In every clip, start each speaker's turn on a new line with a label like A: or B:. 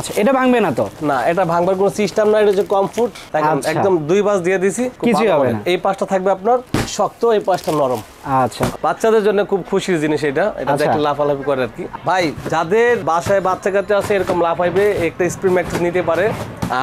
A: আচ্ছা, এটা ভাঙবে না তো?
B: না, এটা ভাঙবার কোনো সিস্টেম নাই। এটা হচ্ছে কমফোর্ট, একদম দুই পাশ দিয়ে দিছি,
A: কিছু হবে না।
B: এই পাশটা থাকবে আপনার শক্ত, এই পাশটা নরম।
A: আচ্ছা,
B: বাচ্চাদের জন্য খুব খুশির জিনিস এটা দেখে লাফালাফি করে আর কি। ভাই যাদের বাসায় বাচ্চা কাচ্চা আছে এরকম লাফাইবে, একটা স্প্রিং ম্যাট্রেস নিতে পারে।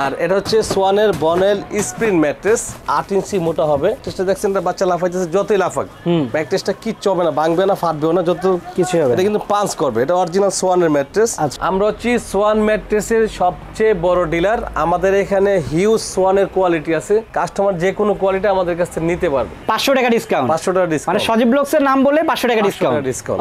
B: আর এটা হচ্ছে সোয়ানের বনেল স্প্রিং ম্যাট্রেস, 8 ইঞ্চি মোটা হবে। টেস্টটা দেখছেন, বাচ্চা লাফাইতেছে, যতই লাফাক ম্যাট্রেসটা কিচ্ছু হবে না, ভাঙবে না, ফাটবেও না, যত কিছু হবে। এটা কিন্তু পাঞ্চ করবে। এটা অরিজিনাল সোয়ানের ম্যাট্রেস। আমরা হচ্ছে সোয়ান ম্যাট্রেসের সবচেয়ে বড় ডিলার। আমাদের এখানে হিউজ সোয়ানের কোয়ালিটি আছে। কাস্টমার যে কোনো কোয়ালিটি আমাদের কাছ থেকে নিতে পারবে।
A: 500 টাকা ডিসকাউন্ট।
B: 500 টাকা ডিসকাউন্ট।
A: মানে সজীব ব্লগস এর নাম বলে 500 টাকা ডিসকাউন্ট।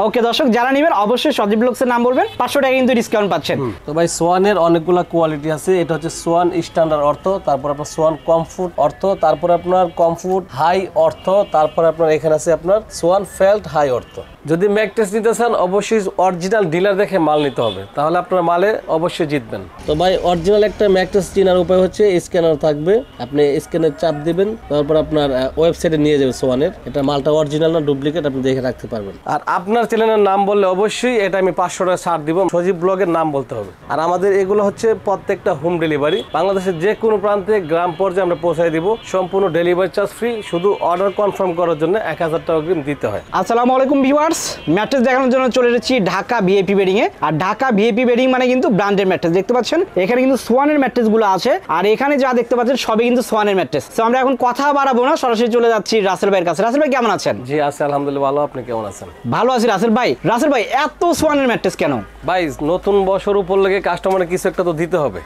A: ওকে দর্শক, যারা নেবেন অবশ্যই সজীব ব্লগস এর নাম বলবেন, 500 টাকা কিন্তু ডিসকাউন্ট পাচ্ছেন।
B: তো ভাই সোয়ানের অনেকগুলো কোয়ালিটি আছে। এটা হচ্ছে সোয়ান স্ট্যান্ডার্ড অর্থ, তারপর আপনার সোয়ান কমফোর্ট অর্থ, তারপর আপনার কমফোর্ট হাই অর্থ, তারপর আপনার এখানে আছে আপনার সোয়ান ফেল্ট হাই অর্থ। যদি ম্যাট্রেস নিতে চান অবশ্যই অরিজিনাল ডিলার দেখে মাল নিতে হবে, তাহলে আপনার মালে অবশ্যই জিতবেন। তো ভাই অরিজিনাল একটা ম্যাট্রেস চেনার উপায় হচ্ছে স্ক্যানার থাকবে, আপনি স্ক্যানের চাপ দিবেন, তারপর আপনার ওয়েবসাইটে নিয়ে যাবে সোয়ানের। এটা মালটা অরিজিনাল না ডুপ্লিকেট আপনি দেখে রাখতে পারবেন। আর আপনার চ্যানেলের নাম বললে অবশ্যই এটা আমি 500 টাকা ছাড় দিব। সজীব ব্লগের নাম বলতে হবে। আর আমাদের এগুলো হচ্ছে প্রত্যেকটা হোম ডেলিভারি, বাংলাদেশের যে কোনো প্রান্তে গ্রাম পর্যায়ে আমরা পৌঁছায় দিব, সম্পূর্ণ ডেলিভারি চার্জ ফ্রি। শুধু অর্ডার কনফার্ম করার জন্য 1000 টাকা অগ্রিম দিতে হয়।
A: আসসালামু আলাইকুম ভিউয়ার্স, ম্যাট্রেস দেখানোর জন্য চলে এসেছি ঢাকা ভিআইপি বেডিং এ। আর ঢাকা ভিআইপি বেডিং মানে কিন্তু ব্র্যান্ডের ম্যাট্রেস। দেখতে পাচ্ছেন এখানে কিন্তু সোয়ানের ম্যাট্রেস গুলো আছে, আর এখানে যা দেখতে পাচ্ছেন সবই কিন্তু সোয়ানের ম্যাট্রেস। তো আমরা এখন কথা বাড়াবো না, সরাসরি চলে যাচ্ছি রাসেল ভাইয়ের কাছে। রাসেল ভাই কেমন আছেন?
B: জি আছি আলহামদুলিল্লাহ ভালো, আপনি কেমন আছেন?
A: ভালো আছি রাসেল ভাই। রাসেল ভাই এত সোয়ানের ম্যাট্রেস কেন?
B: ভাই নতুন বছর উপর লেগে কাস্টমারের কিছু একটা তো দিতে হবে,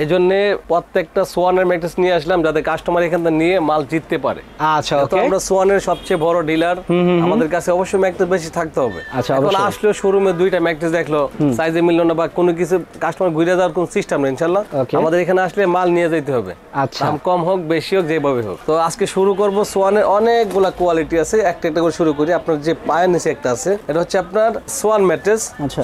B: এই জন্য প্রত্যেকটা সোয়ানের ম্যাট্রেস নিয়ে আসলাম যাতে কাস্টমার এখান থেকে নিয়ে মাল জিততে পারে।
A: আচ্ছা,
B: তো আমরা সোয়ানের সবচেয়ে বড় ডিলার, আমাদের কাছে অবশ্যই ম্যাট্রেস বেশি থাকতে হবে।
A: আচ্ছা,
B: এখন আসলে শোরুমে দুইটা ম্যাট্রেস দেখলো, সাইজে মিললো না বা কোনো কিছু, কাস্টমার ঘুরে যাওয়ার কোনো সিস্টেম নেই। ইনশাআল্লাহ আমাদের এখানে আসলে মাল নিয়ে যেতে হবে, দাম কম হোক বেশি হোক যেভাবে হোক। তো আজকে শুরু করব, সোয়ানের অনেকগুলা কোয়ালিটি আছে, একটা একটা করে শুরু করি। আপনার যে পায়ের নিচে একটা আছে, এটা হচ্ছে আপনার সোয়ান ম্যাট্রেস,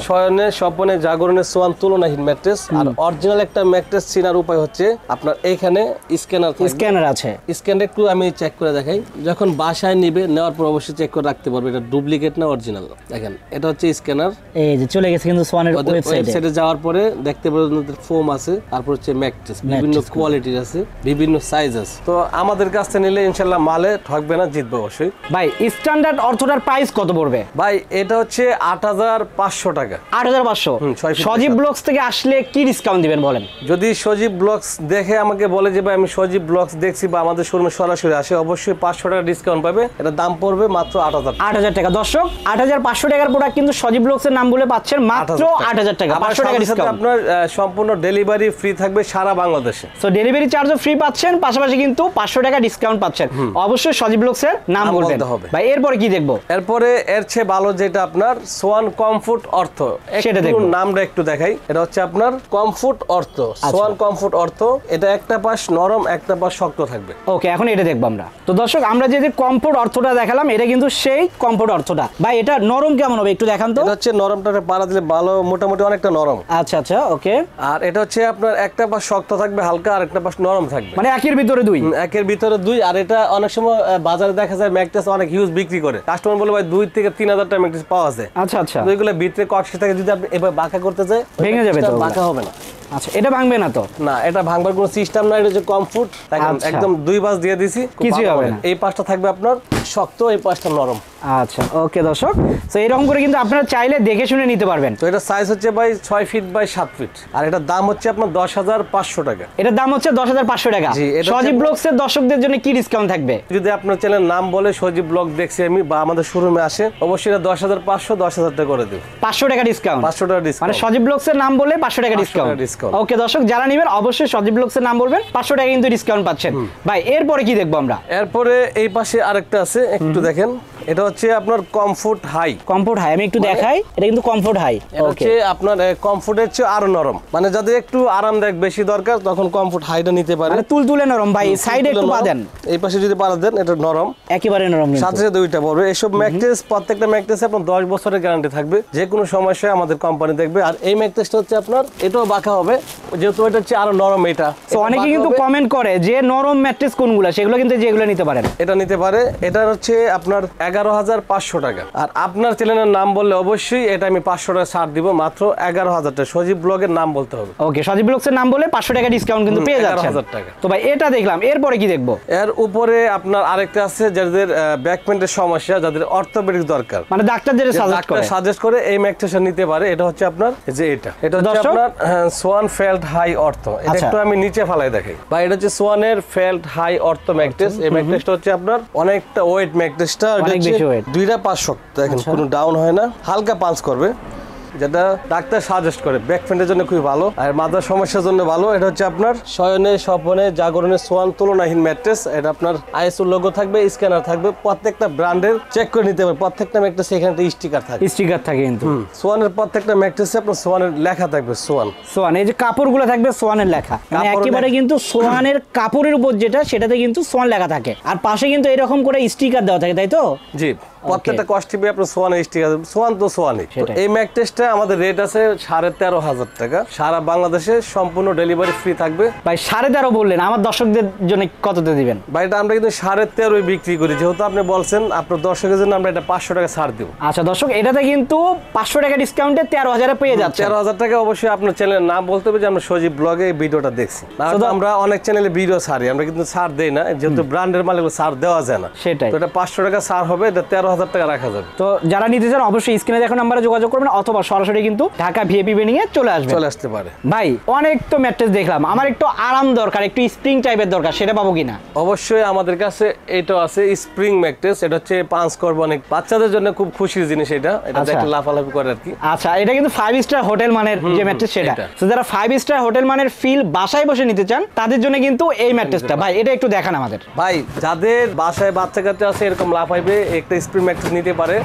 B: শয়নে স্বপনে জাগরণের সোয়ান তুলনাহীন ম্যাট্রেস। আর অরিজিনাল একটা ম্যাট্রেস চেনার উপায় হচ্ছে আপনার এখানে স্ক্যানার আছে। স্ক্যানার একটু আমি চেক করে দেখাই। যখন বাসায় নিবে, নেওয়ার পর অবশ্যই চেক করে রাখতে পারবে এটা ডুপ্লিকেট না অরিজিনাল। দেখেন এটা হচ্ছে স্ক্যানার,
A: এই যে চলে গেছে কিন্তু সোয়ানের
B: ওয়েবসাইটে যাওয়ার পরে দেখতে পারবেন ফোম আছে, তারপর হচ্ছে ম্যাট্রেস বিভিন্ন কোয়ালিটির আছে, বিভিন্ন সাইজ আছে। তো আমাদের কাছ থেকে নিলে ইনশাআল্লাহ মালে ঠকবে না, জিতবে অবশ্যই।
A: ভাই স্ট্যান্ডার্ড অর্থটার প্রাইস কত পড়বে?
B: ভাই এটা হচ্ছে 8500 টাকা।
A: 8500। সজীব ব্লগস থেকে আসলে কি ডিসকাউন্ট দিবেন বলেন?
B: যদি সজীব ব্লগস দেখে আমাকে বলে যে ভাই আমি সজীব ব্লগস দেখছি বা আমাদের শোরুমে সরাসরি আসে, অবশ্যই 500 টাকা ডিসকাউন্ট পাবে। এটা দাম পড়বে মাত্র 8000 টাকা।
A: দর্শক 8500 টাকার প্রোডাক্ট কিন্তু সজীব ব্লগস এর নাম বলে পাচ্ছেন মাত্র 8000 টাকা। 500 টাকা ডিসকাউন্ট।
B: আপনার সম্পূর্ণ ডেলিভারি ফ্রি থাকবে সারা বাংলাদেশে।
A: সো ডেলিভারি চার্জও ফ্রি পাচ্ছেন, পাশাপাশি কিন্তু 500 টাকা ডিসকাউন্ট পাচ্ছেন। অবশ্যই সজীব ব্লগস এর নাম বলবেন ভাই। এরপরে কি দেখবো?
B: এরপরে এর চেয়ে ভালো যেটা আপনার সোয়ান কমফোর্ট অর্থ, সেটা দেখুন, নামটা একটু দেখাই। এটা হচ্ছে আপনার কমফোর্ট অর্থ, সোয়ান কমফোর্ট অর্থ। এটা একটা পাশ নরম, একটা পাশ শক্ত থাকবে।
A: ওকে, এখন এটা দেখবো আমরা। তো দর্শক আমরা যে কমফোর্ট অর্থটা দেখালাম, এটা কিন্তু সেই কমফোর্ট অর্থটা। ভাই এটা নরম কেমন হবে একটু দেখান তো।
B: এটা হচ্ছে নরমটা পাড়া দিলে ভালো, মোটামুটি অনেকটা নরম।
A: আচ্ছা আচ্ছা, ওকে।
B: আর এটা হচ্ছে আপনার একটা পাশ শক্ত থাকবে হালকা, আর একটা পাশ নরম থাকবে,
A: মানে একের ভিতরে দুই।
B: একের ভিতরে দুই। আর এটা অনেক সময় বাজারে দেখা যায় ম্যাট্রেস অনেক হিউজ বিক্রি করে, কাস্টমার বলে ভাই 2 থেকে 3000 টাকা ম্যাট্রেস পাওয়া যায়।
A: আচ্ছা আচ্ছা,
B: ওইগুলো ভিতরে কক্সে থাকে, যদি আপনি এবার বাঁকা করতে যায় ভেঙে যাবে, তো বাঁকা হবে না।
A: আচ্ছা, এটা ভাঙবে না তো?
B: না, এটা ভাঙবার কোনো সিস্টেম নাই। এটা হচ্ছে কমফোর্ট, একদম দুই পাশ দিয়ে দিছি,
A: কিছু হবে না।
B: এই পাশটা থাকবে আপনার শক্ত, এই পাশটা নরম।
A: আচ্ছা, ওকে দর্শক, তো এরকম করে কিন্তু আপনারা চাইলে দেখে শুনে নিতে পারবেন।
B: তো এটা সাইজ হচ্ছে ভাই 6 ফিট বাই 7 ফিট, আর এটার দাম হচ্ছে আপনার 10500 টাকা।
A: এটার দাম হচ্ছে 10500 টাকা। সজীব ব্লগস এর দর্শকদের জন্য কি ডিসকাউন্ট থাকবে?
B: যদি আপনার চ্যানেল নাম বলে সজীব ব্লগ দেখছি আমি বা আমাদের শোরুমে আসে, অবশ্যই এটা 10500 10000 টাকা করে দেব।
A: 500 টাকা ডিসকাউন্ট।
B: 500 টাকা ডিসকাউন্ট,
A: মানে সজীব ব্লগস এর নাম বলে 500 টাকা ডিসকাউন্ট। ওকে দর্শক, যারা নেবেন অবশ্যই সজীব ব্লগস এর নাম বলবেন, 500 টাকা কিন্তু ডিসকাউন্ট পাচ্ছেন। ভাই এরপরে কি দেখবো আমরা?
B: এরপরে এই পাশে আরেকটা আছে, একটু দেখেন। এটা হচ্ছে আপনার কমফোর্ট হাই।
A: কমফোর্ট হাই আমি একটু দেখাই, এটা কিন্তু কমফোর্ট হাই।
B: এটা হচ্ছে আপনার কমফোর্টের চেয়ে আরো নরম, মানে যাদের একটু আরামদায়ক বেশি দরকার তখন কমফোর্ট হাইটা নিতে পারে।
A: মানে তুলতুলে নরম ভাই, সাইডে একটু পা দেন,
B: এই পাশে যদি পা দেন এটা নরম,
A: একেবারে নরম,
B: সাথে দুইটা পড়বে। এসব ম্যাট্রেস প্রত্যেকটা ম্যাট্রেসে আপনার 10 বছরের গ্যারান্টি থাকবে, যে কোনো সমস্যায় আমাদের কোম্পানি দেখবে। আর এই ম্যাট্রেসটা হচ্ছে আপনার এটাও বাঁকা হবে, যেহেতু এটা হচ্ছে আরো নরম। এটা
A: তো অনেকে কিন্তু কমেন্ট করে যে নরম ম্যাট্রেস কোনগুলো, সেগুলো কিন্তু যেগুলো নিতে পারেন,
B: এটা নিতে পারে। এটা হচ্ছে আপনার 11,500 টাকা। আর আপনার চ্যানেলের নাম বললে অবশ্যই এটা আমি 500 টাকা ছাড় দিব, মাত্র 11,000 টাকা। সজীব ব্লগের নাম বলতে হবে।
A: ওকে, সজীব ব্লগসের নাম বলে 500 টাকা ডিসকাউন্ট কিন্তু পেয়ে যাচ্ছেন।
B: 11,000 টাকা।
A: তো ভাই এটা দেখলাম, এরপরে কি দেখবো?
B: এর উপরে আপনার আরেকটা আছে, যাদের ব্যাক পেইন্টের সমস্যা, যাদের অর্থোপেডিক দরকার,
A: মানে ডাক্তার যেটা
B: সাজেস্ট করে এই ম্যাট্রেসটা নিতে পারে। এটা হচ্ছে আপনার যে এটা হচ্ছে আপনার সোয়ান ফেল্ট হাই অর্থ। এটা একটু আমি নিচে ফালাই দেখাই ভাই। এটা হচ্ছে সোয়ানের ফেল্ট হাই অর্থ ম্যাট্রেস। এই ম্যাট্রেসটা হচ্ছে আপনার অনেকটা ওয়েট ম্যাট্রেসটা, দুইটা পাঁচ শক্ত, এখন কোনো ডাউন হয় না, হালকা পাঞ্চ করবে, যেটা ডাক্তার সাজেস্ট করে ব্যাক পেইনের জন্য খুবই ভালো আর মাথার সমস্যার জন্য ভালো। এটা হচ্ছে আপনার শয়নে স্বপনে জাগরণে সোয়ান তুলনাহীন ম্যাট্রেস। এটা আপনার আইএসও লোগো থাকবে, স্ক্যানার থাকবে, প্রত্যেকটা ব্র্যান্ডের চেক করে নিতে পারবে। প্রত্যেকটা ম্যাট্রেস এখানে স্টিকার থাকে কিন্তু সোয়ানের প্রত্যেকটা ম্যাট্রেসে আপনার সোয়ানের লেখা থাকবে, সোয়ান এই যে কাপড়গুলো থাকবে সোয়ানের লেখা, মানে একেবারে কিন্তু সোয়ানের কাপড়ের উপর যেটা সেটাতে কিন্তু সোয়ান লেখা থাকে, আর পাশে কিন্তু এরকম করে স্টিকার দেওয়া থাকে, তাই তো? জি, প্রত্যেকটা কস্টিপে আপনার সোয়ানের স্টিকার, সোয়ান তো সোয়ানই। এই ম্যাট্রেসটা আমাদের রেট আছে 13,500 টাকা। সারা বাংলাদেশে সম্পূর্ণ ডেলিভারি ফ্রি থাকবে।
A: ভাই 13.5 বললেন, আমার দর্শকদের জন্য কততে দিবেন?
B: ভাই এটা আমরা কিন্তু 13.5 বিক্রি করি, যেহেতু আপনি বলছেন আপনার দর্শকের জন্য আমরা এটা 500 টাকা ছাড় দিব।
A: আচ্ছা দর্শক, এটাতে কিন্তু 500 টাকা ডিসকাউন্টে 13,000 পেয়ে যাচ্ছে।
B: 13,000 টাকা। অবশ্যই আপনার চ্যানেলের নাম বলতে হবে যে আমরা সজীব ব্লগে এই ভিডিওটা দেখছি। আমরা অনেক চ্যানেলে ভিডিও ছাড়ি, আমরা কিন্তু ছাড় দেই না, যেহেতু ব্র্যান্ডের মাল এগুলো ছাড় দেওয়া যায় না।
A: সেটাই,
B: তো এটা 500 টাকা ছাড় হবে, এটা 13,000 টাকা রাখা যাবে।
A: তো যারা নিতে চান অবশ্যই স্ক্রিনে দেখুন নাম্বারে যোগাযোগ করবেন, অথবা সরাসরি কিন্তু ঢাকা ভিআইপি বেডিং এ চলে আসতে পারে। ভাই অনেক তো ম্যাট্রেস দেখলাম, আমার একটু আরাম দরকার, একটু স্প্রিং টাইপের দরকার, সেটা পাবো কিনা?
B: অবশ্যই আমাদের কাছে এটা আছে স্প্রিং ম্যাট্রেস। এটা হচ্ছে পাঁচ করব, অনেক বাচ্চাদের জন্য খুব খুশির জিনিস। এটা দেখে লাফালাফি করে আর কি।
A: আচ্ছা, এটা কিন্তু 5 স্টার হোটেল মানের যে ম্যাট্রেস সেটা। তো যারা 5 স্টার হোটেল মানের ফিল বাসায় বসে নিতে চান তাদের জন্য কিন্তু এই ম্যাট্রেসটা। ভাই এটা একটু দেখান আমাদের।
B: ভাই যাদের বাসায় বাচ্চা কাচ্চা আছে এরকম লাফাইবে, একটা স্প্রিং ম্যাট্রেস নিতে পারে।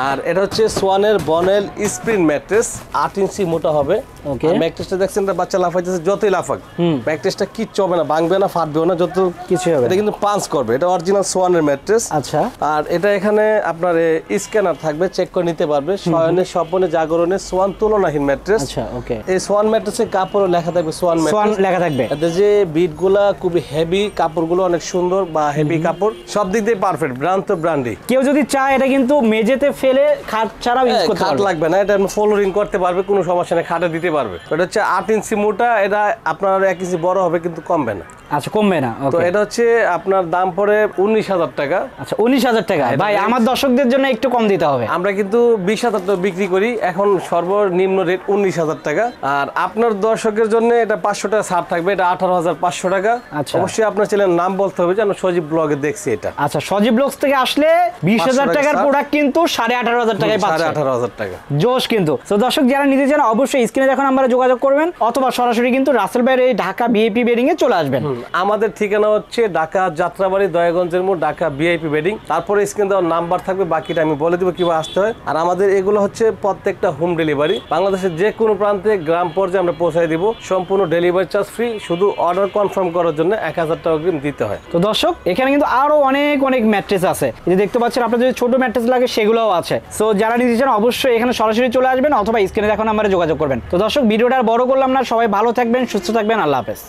B: আর এটা হচ্ছে সোয়ানের বনেল স্প্রিং ম্যাট্রেস, 8 ইঞ্চি মোটা হবে।
A: ওকে,
B: ম্যাট্রেসটা দেখছেন বাচ্চা লাফাইতেছে, যতই লাফাক ম্যাট্রেসটা কিচ্ছু হবে না, ভাঙবে না, ফাটবেও না, যত কিছু হবে। এটা কিন্তু পাঞ্চ করবে, এটা অরিজিনাল সোয়ানের ম্যাট্রেস।
A: আচ্ছা,
B: আর এটা এখানে আপনার স্ক্যানার থাকবে, চেক করে নিতে পারবে। শয়নে স্বপনে জাগরণে সোয়ান তুলনাহীন ম্যাট্রেস।
A: আচ্ছা, ওকে।
B: এই সোয়ান ম্যাট্রেসের কাপড়ও লেখা থাকবে সোয়ান
A: লেখা থাকবে।
B: এতে যে বিটগুলা খুবই হেভি, কাপড়গুলো অনেক সুন্দর বা হেভি কাপড়, সব দিক দিয়ে পারফেক্ট, ব্র্যান্ড তো ব্র্যান্ডই।
A: কেউ যদি চায় এটা কিন্তু মেঝেতে ফেলে খাট ছাড়াও ইউজ করতে পারবে,
B: খাট লাগবে না, এটা ফ্লোরিং করতে পারবে, কোনো সমস্যা নেই, খাটে দিতে পারবে। এটা হচ্ছে 8 ইঞ্চি মোটা, এটা আপনার 1 ইঞ্চি বড় হবে কিন্তু কমবে না।
A: আচ্ছা, কমবে না।
B: তো এটা হচ্ছে আপনার দাম পড়ে 19,000 টাকা।
A: আচ্ছা, 19,000 টাকা। ভাই আমার দর্শকদের জন্য একটু কম দিতে হবে।
B: আমরা কিন্তু 20,000 টাকা বিক্রি করি, এখন সর্বনিম্ন রেট 19,000 টাকা। আর আপনার দর্শকের জন্য এটা 500 টাকা ছাড় থাকবে, এটা 18,500 টাকা।
A: আচ্ছা,
B: অবশ্যই আপনার চ্যানেলের নাম বলতে হবে যে আমরা সজীব ব্লগে দেখছি এটা।
A: আচ্ছা, সজীব ব্লগস থেকে আসলে 20,000 টাকার প্রোডাক্ট কিন্তু 18,500 টাকায় পাচ্ছেন।
B: 18,500 টাকা
A: জোশ কিন্তু। তো দর্শক যারা নিতে চান অবশ্যই স্ক্রিনে দেখুন আমরা যোগাযোগ করবেন, অথবা সরাসরি কিন্তু রাসেল ভাইয়ের এই ঢাকা ভিআইপি বেডিং এ চলে আসবেন।
B: আমাদের ঠিকানা হচ্ছে ঢাকা যাত্রাবাড়ি, দয়াগঞ্জের মোড়, ঢাকা ভিআইপি বেডিং। তারপরে স্ক্রিনে দেওয়ার নাম্বার থাকবে, বাকিটা আমি বলে দেবো কিভাবে আসতে হয়। আর আমাদের এগুলো হচ্ছে প্রত্যেকটা হোম ডেলিভারি, বাংলাদেশের যে কোনো প্রান্তে গ্রাম পর্যায়ে আমরা পৌঁছায় দিব, সম্পূর্ণ ডেলিভারি চার্জ ফ্রি। শুধু অর্ডার কনফার্ম করার জন্য 1,000 টাকা অগ্রিম দিতে হয়।
A: তো দর্শক এখানে কিন্তু আরো অনেক ম্যাট্রেস আছে, এই যে দেখতে পাচ্ছেন, আপনার যদি ছোট ম্যাট্রেস লাগে সেগুলোও আছে। সো যারা নিতে চান অবশ্যই এখানে সরাসরি চলে আসবেন, অথবা স্ক্রিনে দেখুন নাম্বারে যোগাযোগ করবেন। তো দর্শক ভিডিওটা আর বড় করলাম না, সবাই ভালো থাকবেন, সুস্থ থাকবেন, আল্লাহ হাফেজ।